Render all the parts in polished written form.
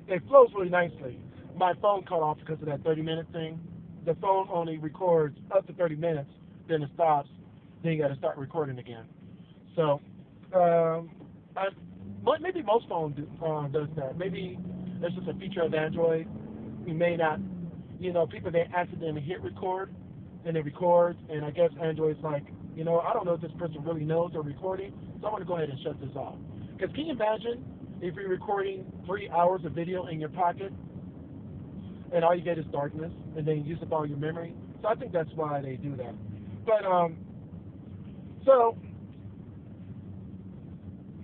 it flows really nicely. My phone cut off because of that 30-minute thing. The phone only records up to 30 minutes, then it stops. Then you got to start recording again. So, I, maybe most phones does that. Maybe it's just a feature of Android. You may not, people they accidentally hit record, and it records, and I guess Android's like, I don't know if this person really knows they're recording, so I'm going to go ahead and shut this off. Because can you imagine if you're recording 3 hours of video in your pocket, and all you get is darkness, and then you use up all your memory? So I think that's why they do that. But, so,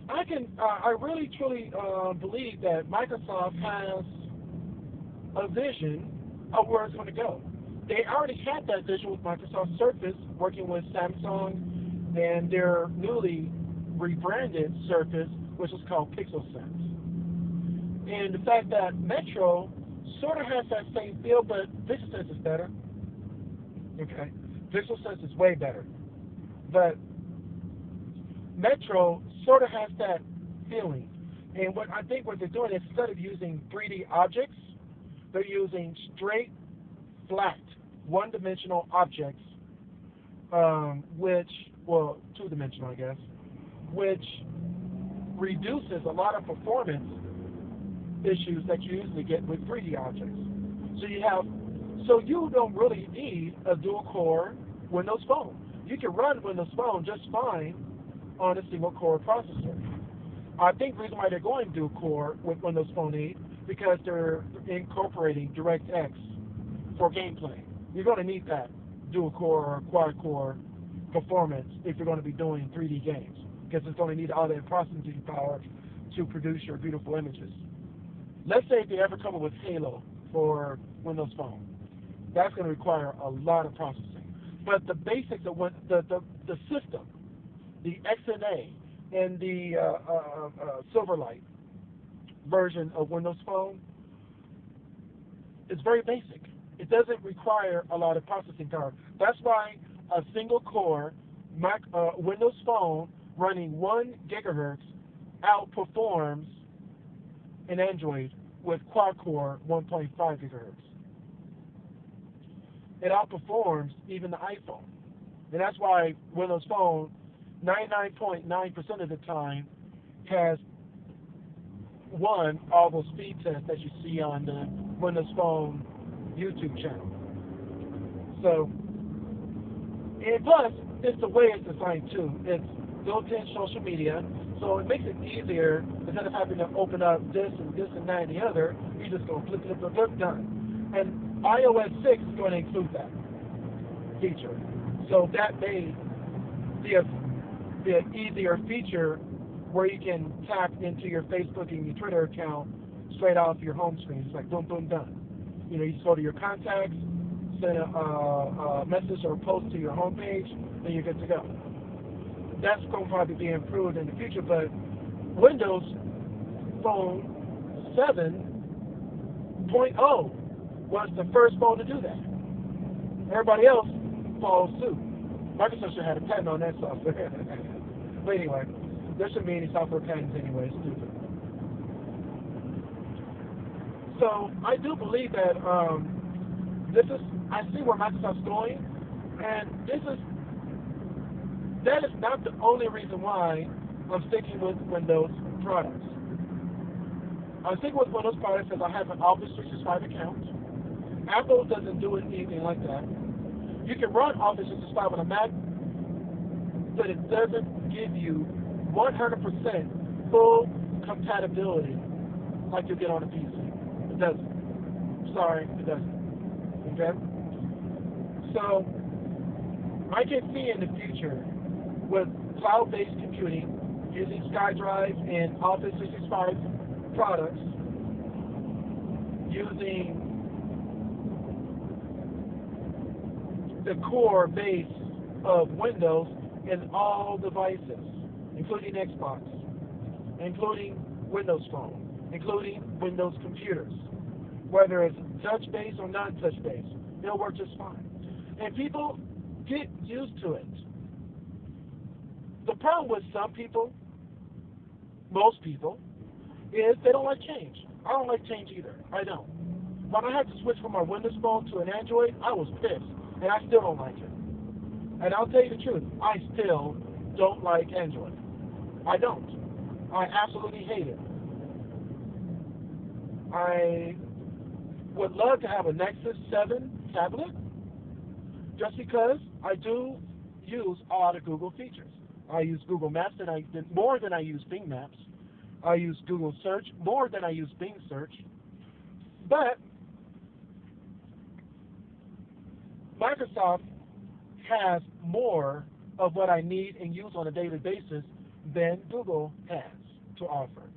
I really truly believe that Microsoft has a vision of where it's going to go. They already had that vision with Microsoft Surface, working with Samsung and their newly rebranded Surface, which is called Pixel Sense. And the fact that Metro sort of has that same feel, but Pixel Sense is better. Okay, Pixel Sense is way better, but Metro sort of has that feeling. And what they're doing is, instead of using 3D objects, they're using straight, flat, one-dimensional objects, two-dimensional, I guess, which reduces a lot of performance issues that you usually get with 3D objects. So you don't really need a dual-core Windows Phone. You can run Windows Phone just fine on a single-core processor. I think the reason why they're going dual-core with Windows Phone 8 because they're incorporating DirectX for gameplay. You're going to need that dual-core or quad-core performance if you're going to be doing 3D games, because it's going to need all that processing power to produce your beautiful images. Let's say if they ever come up with Halo for Windows Phone. That's going to require a lot of processing. But the basics of the system, the XNA and the Silverlight version of Windows Phone is very basic. It doesn't require a lot of processing power. That's why a single core Windows Phone running 1 gigahertz outperforms an Android with quad core 1.5 gigahertz. It outperforms even the iPhone. And that's why Windows Phone 99.9% of the time has won all those speed tests that you see on the Windows Phone YouTube channel. So, and plus, it's the way it's designed too. It's built-in social media, so it makes it easier. Instead of having to open up this and that and the other, you just go flip, done. And iOS 6 is going to include that feature. So that may be an easier feature where you can tap into your Facebook and your Twitter account straight off your home screen. It's like boom, boom, done. You just go to your contacts, send a message or a post to your homepage, and you're good to go. That's going to probably be improved in the future, but Windows Phone 7.0 was the first phone to do that. Everybody else follows suit. Microsoft should have had a patent on that software. But anyway, there shouldn't be any software patents anyway. It's stupid. So I do believe that I see where Microsoft's going, and that is not the only reason why I'm sticking with Windows products. I'm sticking with Windows products because I have an Office 365 account. Apple doesn't do anything like that. You can run Office 365 on a Mac, but it doesn't give you 100% full compatibility like you get on a PC. It doesn't. Sorry, it doesn't. Okay? So, I can see in the future with cloud-based computing, using SkyDrive and Office 365 products, using the core base of Windows in all devices, including Xbox, including Windows Phone, including Windows computers, whether it's touch-based or non-touch-based. It'll work just fine. And people get used to it. The problem with some people, most people, is they don't like change. I don't like change either. I don't. When I had to switch from my Windows phone to an Android, I was pissed, and I still don't like it. And I'll tell you the truth, I still don't like Android. I don't. I absolutely hate it. I would love to have a Nexus 7 tablet, just because I do use a lot of Google features. I use Google Maps more than I use Bing Maps. I use Google Search more than I use Bing Search. But Microsoft has more of what I need and use on a daily basis than Google has to offer.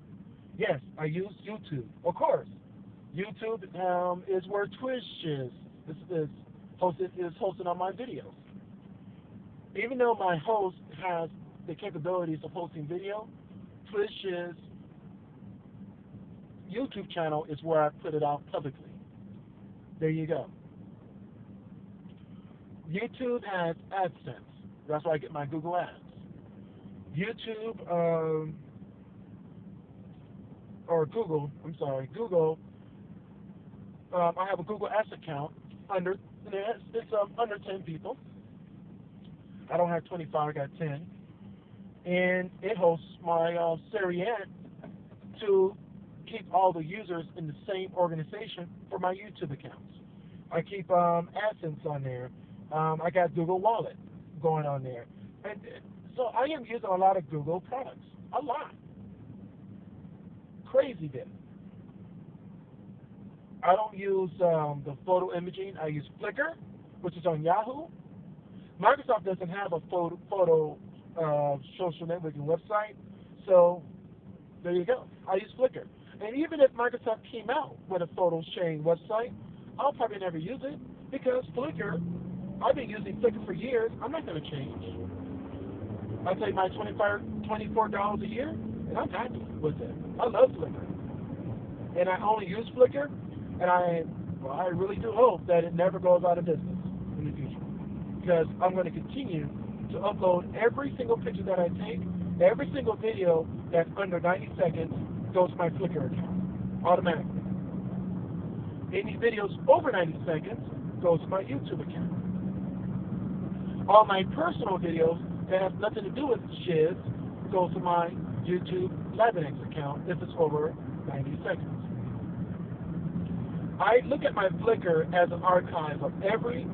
Yes, I use YouTube, of course. YouTube is where Twitch is hosted on my videos. Even though my host has the capabilities of hosting video, Twitch's YouTube channel is where I put it out publicly. There you go. YouTube has AdSense. That's where I get my Google ads. YouTube, Google, I have a Google Ads account it's under 10 people. I don't have 25, I got 10. And it hosts my Syrian to keep all the users in the same organization for my YouTube accounts. I keep AdSense on there. I got Google Wallet going on there. And so I am using a lot of Google products. A lot. Crazy bit. I don't use the photo imaging. I use Flickr, which is on Yahoo. Microsoft doesn't have a photo social networking website, so there you go. I use Flickr. And even if Microsoft came out with a photo sharing website, I'll probably never use it because Flickr, I've been using Flickr for years. I'm not going to change. I pay my $24 a year, and I'm happy with it. I love Flickr. And I only use Flickr, and I really do hope that it never goes out of business in the future. Because I'm going to continue to upload every single picture that I take, every single video that's under 90 seconds goes to my Flickr account, automatically. Any videos over 90 seconds goes to my YouTube account. All my personal videos that have nothing to do with shiz goes to my YouTube Latinx account if it's over 90 seconds. I look at my Flickr as an archive of every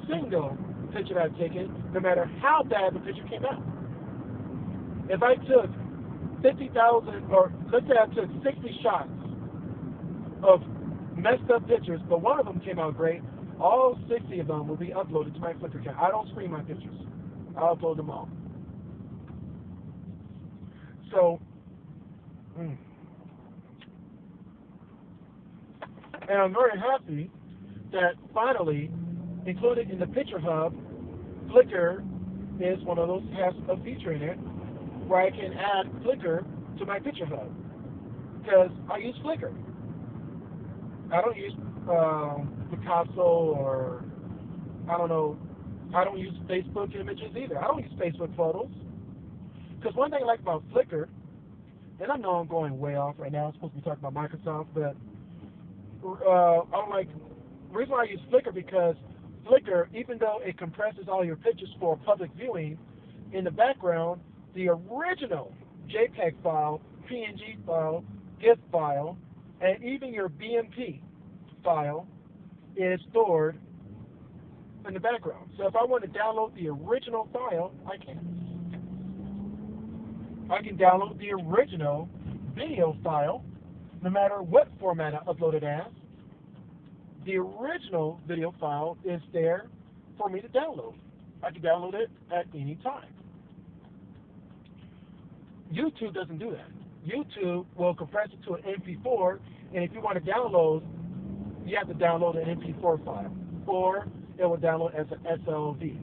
single picture that I've taken, no matter how bad the picture came out. If I took 50,000, or let's say I took 60 shots of messed up pictures, but one of them came out great, all 60 of them will be uploaded to my Flickr account. I don't screen my pictures. I upload them all. So, and I'm very happy that finally, included in the Picture Hub, Flickr is one of those, has a feature in it where I can add Flickr to my Picture Hub. Because I use Flickr. I don't use Picasso or, I don't use Facebook images either. I don't use Facebook photos. Because one thing I like about Flickr, and I know I'm going way off right now, I'm supposed to be talking about Microsoft, but the reason why I use Flickr because Flickr, even though it compresses all your pictures for public viewing, in the background, the original JPEG file, PNG file, GIF file, and even your BMP file is stored in the background. So if I want to download the original file, I can. I can download the original video file, no matter what format I upload it as. The original video file is there for me to download. I can download it at any time. YouTube doesn't do that. YouTube will compress it to an MP4, and if you want to download, you have to download an MP4 file, or it will download as an SLV.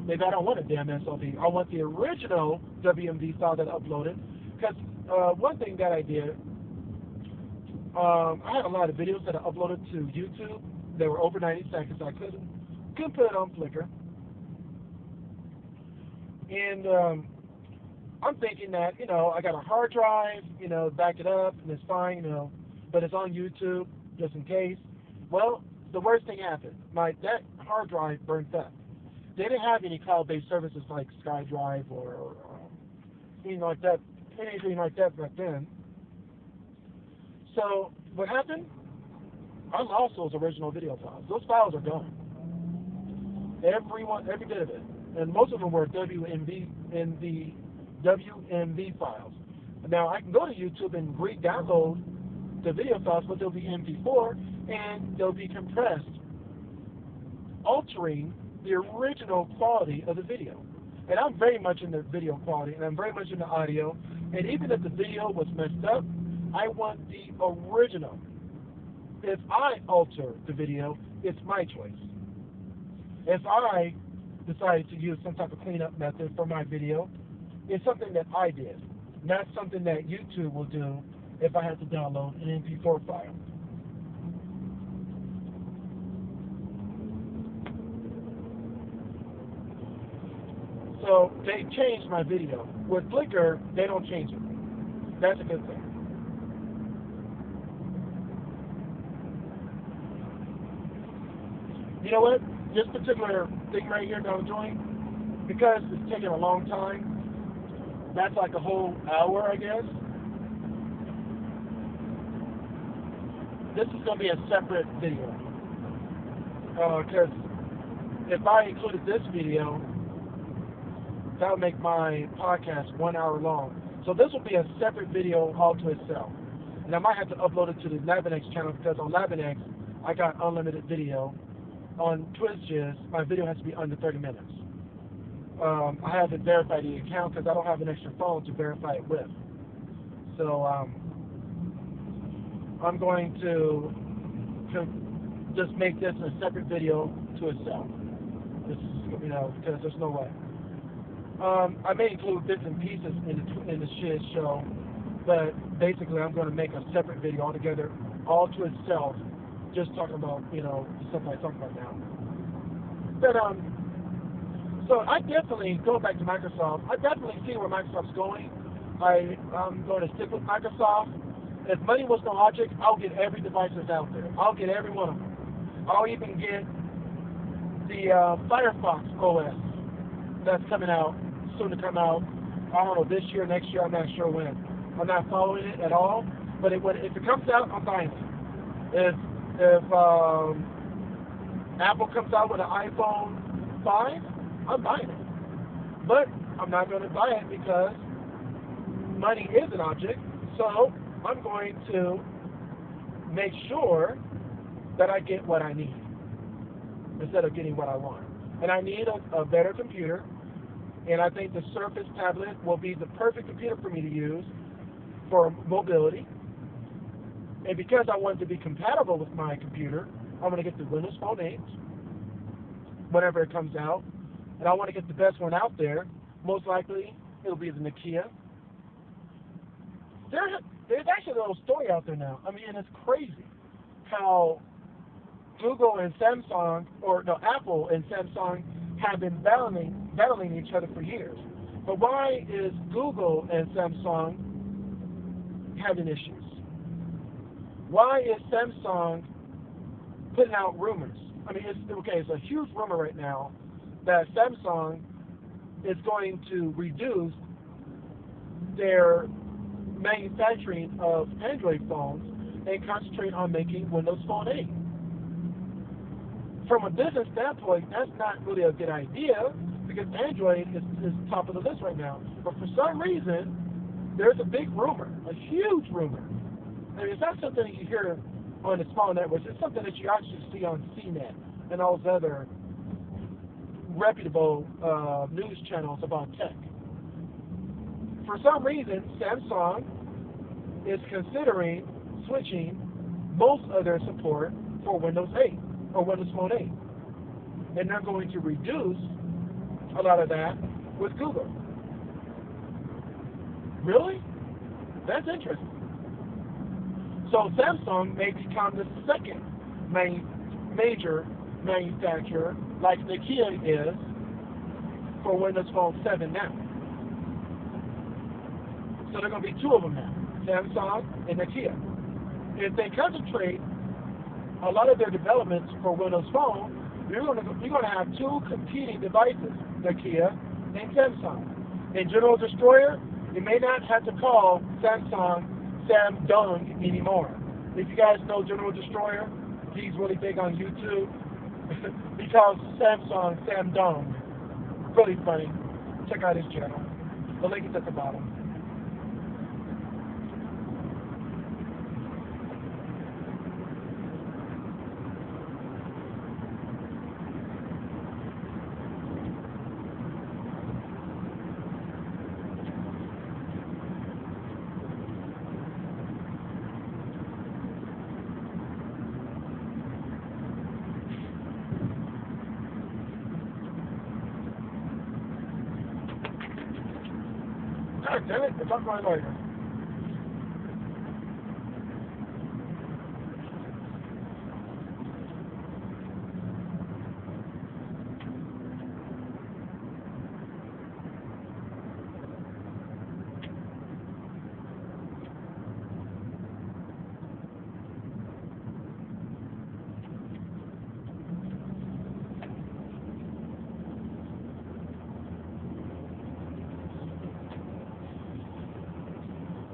Maybe I don't want a damn SLV. I want the original WMV file that I uploaded, because one thing that I did, I had a lot of videos that I uploaded to YouTube that were over 90 seconds. I couldn't put it on Flickr. And I'm thinking that, I got a hard drive, back it up, and it's fine, but it's on YouTube, just in case. Well, the worst thing happened. That hard drive burnt up. They didn't have any cloud-based services like SkyDrive or anything like that back then. So what happened? I lost those original video files. Those files are gone. Every bit of it. And most of them were WMV files. Now I can go to YouTube and re-download the video files, but they'll be MP4 and they'll be compressed, altering the original quality of the video. And I'm very much into video quality, and I'm very much into audio. And even if the video was messed up, I want the original. If I alter the video, it's my choice. If I decide to use some type of cleanup method for my video, it's something that I did, not something that YouTube will do if I have to download an MP4 file. So they changed my video. With Flickr, they don't change it. That's a good thing. You know what? This particular thing right here that I'm doing, because it's taking a long time, that's like a whole hour, I guess. This is going to be a separate video. Because if I included this video, that would make my podcast 1 hour long. So this will be a separate video all to itself. And I might have to upload it to the ms-sdrhs channel, because on ms-sdrhs, I got unlimited video. On ms-sdrhs, my video has to be under 30 minutes. I haven't verified the account because I don't have an extra phone to verify it with. So I'm going to just make this a separate video to itself. This is, because there's no way. I may include bits and pieces in the shiz show, but basically I'm going to make a separate video altogether, all to itself, just talking about, the stuff I talk about now. But, so I definitely, going back to Microsoft, I definitely see where Microsoft's going. I'm going to stick with Microsoft. If money was no object, I'll get every device that's out there. I'll get every one of them. I'll even get the Firefox OS that's coming out, soon to come out. I don't know, this year, next year, I'm not sure when. I'm not following it at all. But if it comes out, I'm buying it. If Apple comes out with an iPhone 5, I'm buying it. But I'm not going to buy it because money is an object. So I'm going to make sure that I get what I need instead of getting what I want. And I need a better computer. And I think the Surface tablet will be the perfect computer for me to use for mobility. And because I want it to be compatible with my computer, I'm going to get the Windows Phone 8 whenever it comes out. And I want to get the best one out there. Most likely, it'll be the Nokia. There's actually a little story out there now. I mean, it's crazy how Google and Samsung, Apple and Samsung have been battling each other for years. But why is Google and Samsung having issues? Why is Samsung putting out rumors? I mean, it's a huge rumor right now that Samsung is going to reduce their manufacturing of Android phones and concentrate on making Windows Phone 8. From a business standpoint, that's not really a good idea because Android is top of the list right now. But for some reason, there's a big rumor, a huge rumor. I mean, it's not something that you hear on the small networks. It's something that you actually see on CNET and all those other reputable news channels about tech. For some reason, Samsung is considering switching most of their support for Windows 8 or Windows Phone 8. And they're going to reduce a lot of that with Google. Really? That's interesting. So Samsung may become the second major manufacturer, like Nokia is, for Windows Phone 7 now. So there are going to be two of them now, Samsung and Nokia. If they concentrate a lot of their developments for Windows Phone, you're going to have two competing devices, Nokia and Samsung. In General Destroyer, you may not have to call Samsung Samdung anymore. If you guys know General Destroyer, he's really big on YouTube. He calls Samsung Samdung. Really funny. Check out his channel. The link is at the bottom. God damn it, it's up my lighter.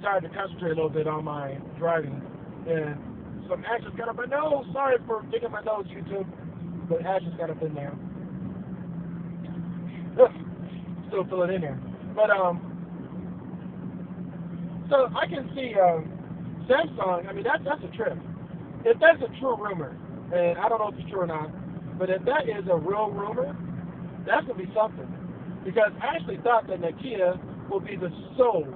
Tried to concentrate a little bit on my driving, and some ashes got up my nose. Sorry for digging my nose, YouTube, but ashes got up in there. Still feel it in there. But so I can see Samsung. I mean, that's a trip. If that's a true rumor, and I don't know if it's true or not, but if that is a real rumor, that's gonna be something. Because I actually thought that Nokia will be the sole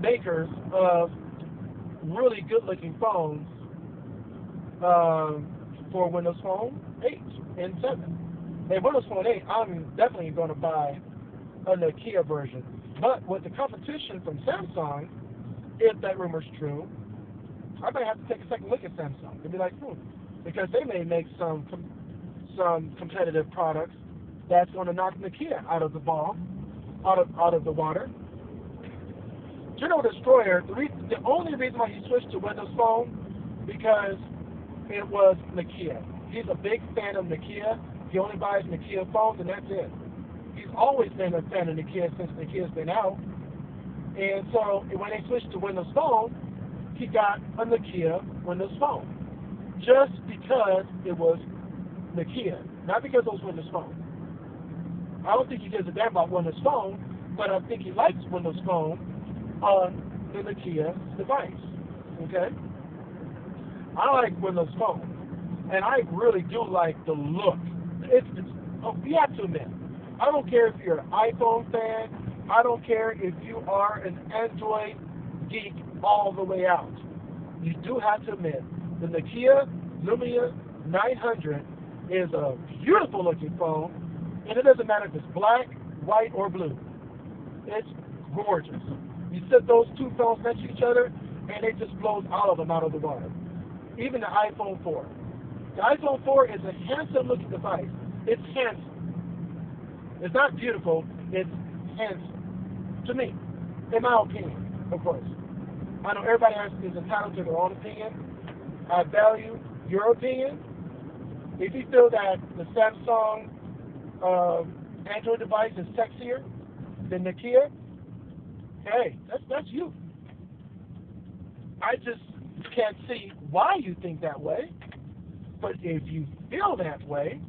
makers of really good-looking phones for Windows Phone 8 and 7. And Windows Phone 8, I'm definitely going to buy a Nokia version. But with the competition from Samsung, if that rumor's true, I might have to take a second look at Samsung and be like, because they may make some competitive products that's going to knock Nokia out of the ball, out of the water. General Destroyer, the only reason why he switched to Windows Phone, because it was Nokia. He's a big fan of Nokia. He only buys Nokia phones, and that's it. He's always been a fan of Nokia since Nokia's been out. And so when they switched to Windows Phone, he got a Nokia Windows Phone. Just because it was Nokia, not because it was Windows Phone. I don't think he gives a damn about Windows Phone, but I think he likes Windows Phone on the Nokia device. Okay? I like Windows Phone, and I really do like the look. You have to admit, I don't care if you're an iPhone fan, I don't care if you are an Android geek all the way out. You do have to admit, the Nokia Lumia 900 is a beautiful looking phone, and it doesn't matter if it's black, white, or blue. It's gorgeous. You set those two phones next to each other, and it just blows all of them out of the water. Even the iPhone 4. The iPhone 4 is a handsome-looking device. It's handsome. It's not beautiful. It's handsome. To me. In my opinion, of course. I know everybody is entitled to their own opinion. I value your opinion. If you feel that the Samsung Android device is sexier than Nokia, hey, that's you. I just can't see why you think that way. But if you feel that way,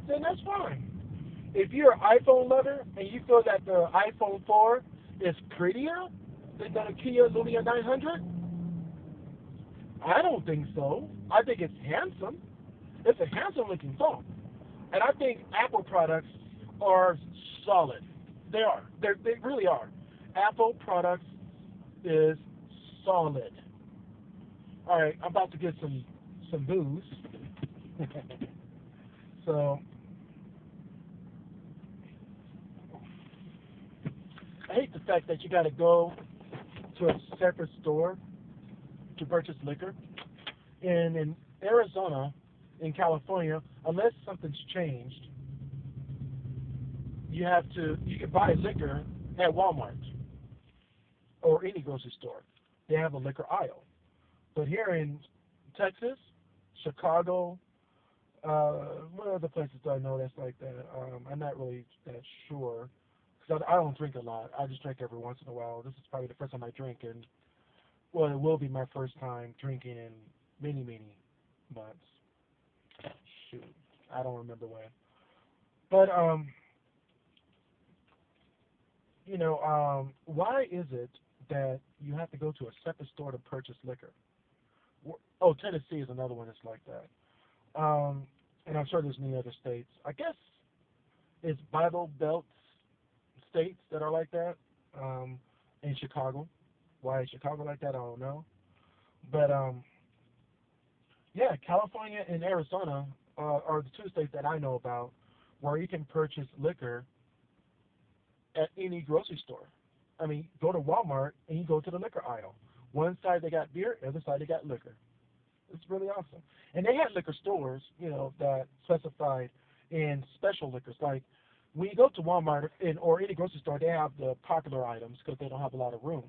then that's fine. If you're an iPhone lover and you feel that the iPhone 4 is prettier than the Nokia Lumia 900, I don't think so. I think it's handsome. It's a handsome looking phone. And I think Apple products are solid. They are. They really are. Apple products is solid. All right, I'm about to get some booze. So I hate the fact that you got to go to a separate store to purchase liquor. And in Arizona, in California, unless something's changed, you can buy liquor at Walmart. or any grocery store, they have a liquor aisle. But here in Texas, Chicago, what other places do I know that's like that? I'm not really that sure because I don't drink a lot. I just drink every once in a while. This is probably the first time I drink, and well, it will be my first time drinking in many, many months. Shoot, I don't remember when. But why is it that you have to go to a separate store to purchase liquor? Oh, Tennessee is another one that's like that. And I'm sure there's many other states. I guess it's Bible Belt states that are like that. In Chicago. Why is Chicago like that? I don't know. But yeah, California and Arizona are the two states that I know about where you can purchase liquor at any grocery store. I mean, go to Walmart and you go to the liquor aisle. One side they got beer, the other side they got liquor. It's really awesome. And they had liquor stores, that specified in special liquors. Like when you go to Walmart or any grocery store, they have the popular items because they don't have a lot of room.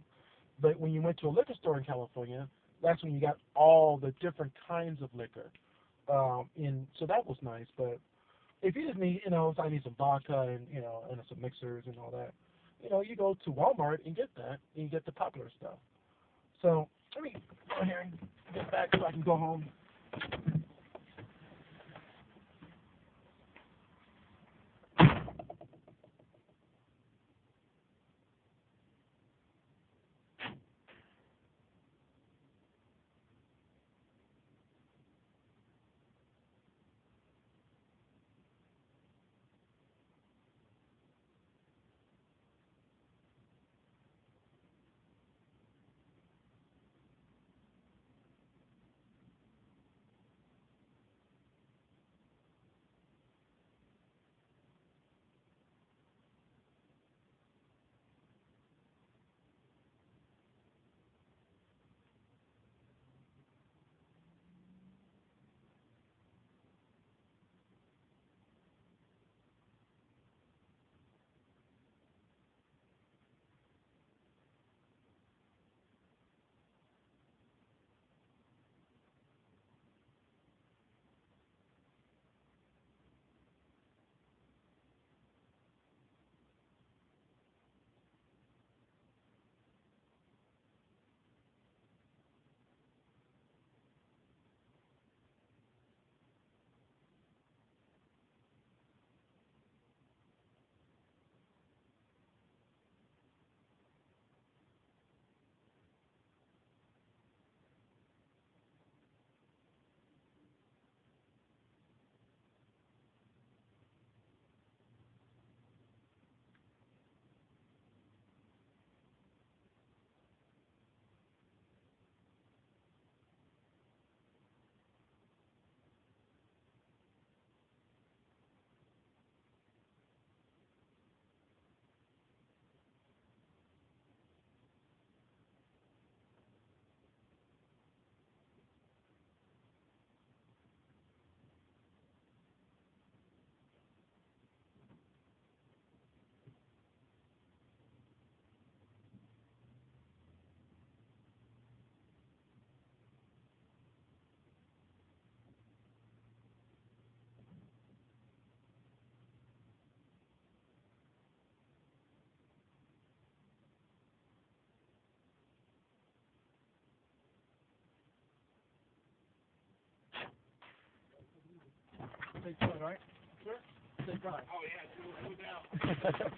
But when you went to a liquor store in California, that's when you got all the different kinds of liquor. So that was nice. But if you just need, if I need some vodka and some mixers and all that, you go to Walmart and get that, and you get the popular stuff. So let me go here and get back so I can go home. Take one, right? Sure. Take one. Oh yeah, two down.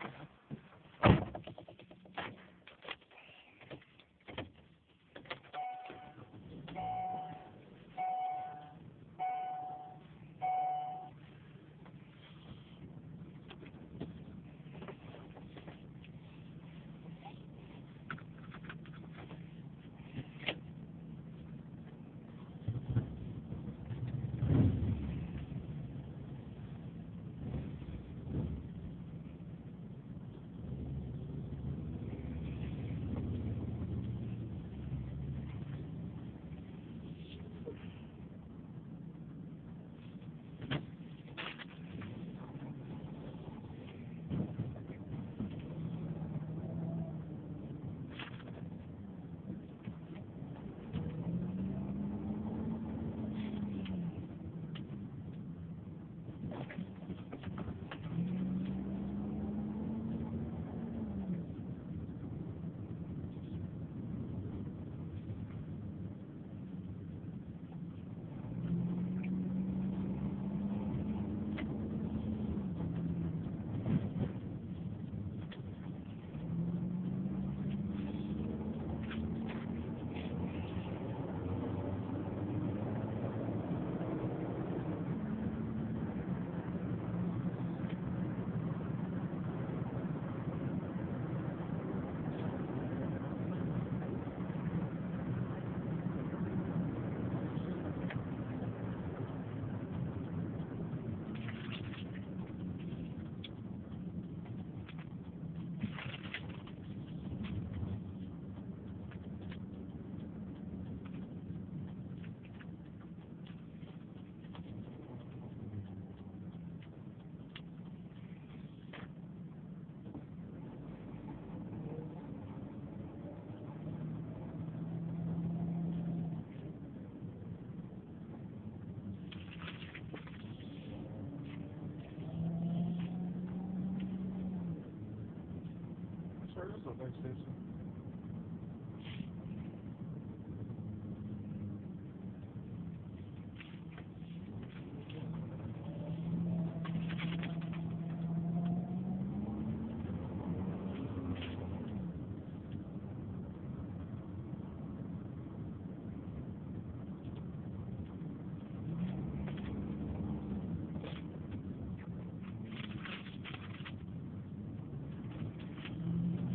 Where is the next station?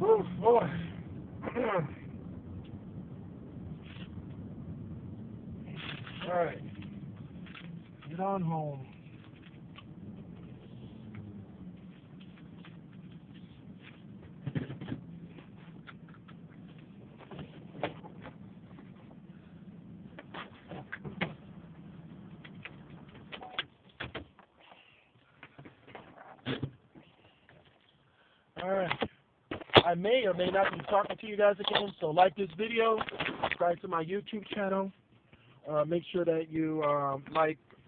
Oh boy. Alright. Get on home. Alright. I may or may not be talking to you guys again, so like this video, subscribe to my YouTube channel. Make sure that you like